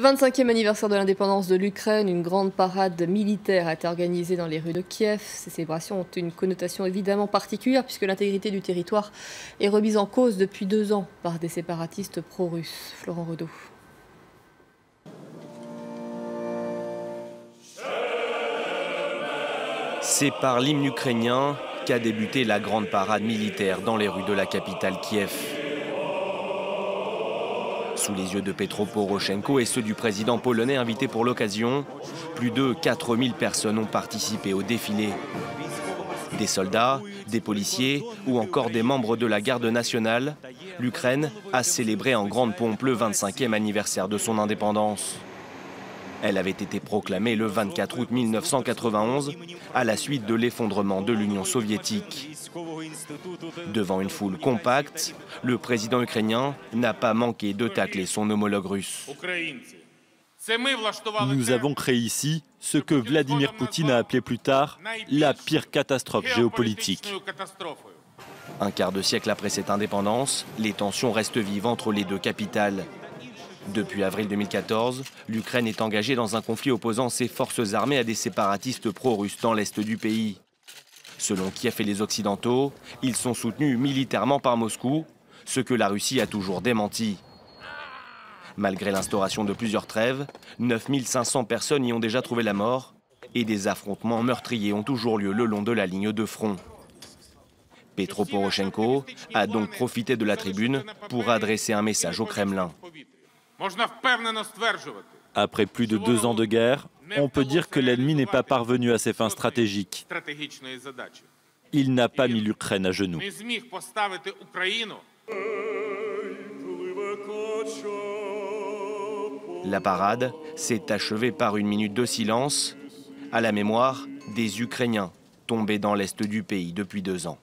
25e anniversaire de l'indépendance de l'Ukraine, une grande parade militaire a été organisée dans les rues de Kiev. Ces célébrations ont une connotation évidemment particulière puisque l'intégrité du territoire est remise en cause depuis 2 ans par des séparatistes pro-russes. Florent Redeau. C'est par l'hymne ukrainien qu'a débuté la grande parade militaire dans les rues de la capitale Kiev. Sous les yeux de Petro Poroshenko et ceux du président polonais invité pour l'occasion, plus de 4000 personnes ont participé au défilé. Des soldats, des policiers ou encore des membres de la garde nationale, l'Ukraine a célébré en grande pompe le 25e anniversaire de son indépendance. Elle avait été proclamée le 24 août 1991 à la suite de l'effondrement de l'Union soviétique. Devant une foule compacte, le président ukrainien n'a pas manqué de tacler son homologue russe. Nous avons créé ici ce que Vladimir Poutine a appelé plus tard la pire catastrophe géopolitique. Un quart de siècle après cette indépendance, les tensions restent vives entre les deux capitales. Depuis avril 2014, l'Ukraine est engagée dans un conflit opposant ses forces armées à des séparatistes pro-russes dans l'est du pays. Selon Kiev et les Occidentaux, ils sont soutenus militairement par Moscou, ce que la Russie a toujours démenti. Malgré l'instauration de plusieurs trêves, 9500 personnes y ont déjà trouvé la mort et des affrontements meurtriers ont toujours lieu le long de la ligne de front. Petro Poroshenko a donc profité de la tribune pour adresser un message au Kremlin. Après plus de 2 ans de guerre, on peut dire que l'ennemi n'est pas parvenu à ses fins stratégiques. Il n'a pas mis l'Ukraine à genoux. La parade s'est achevée par une minute de silence à la mémoire des Ukrainiens tombés dans l'est du pays depuis 2 ans.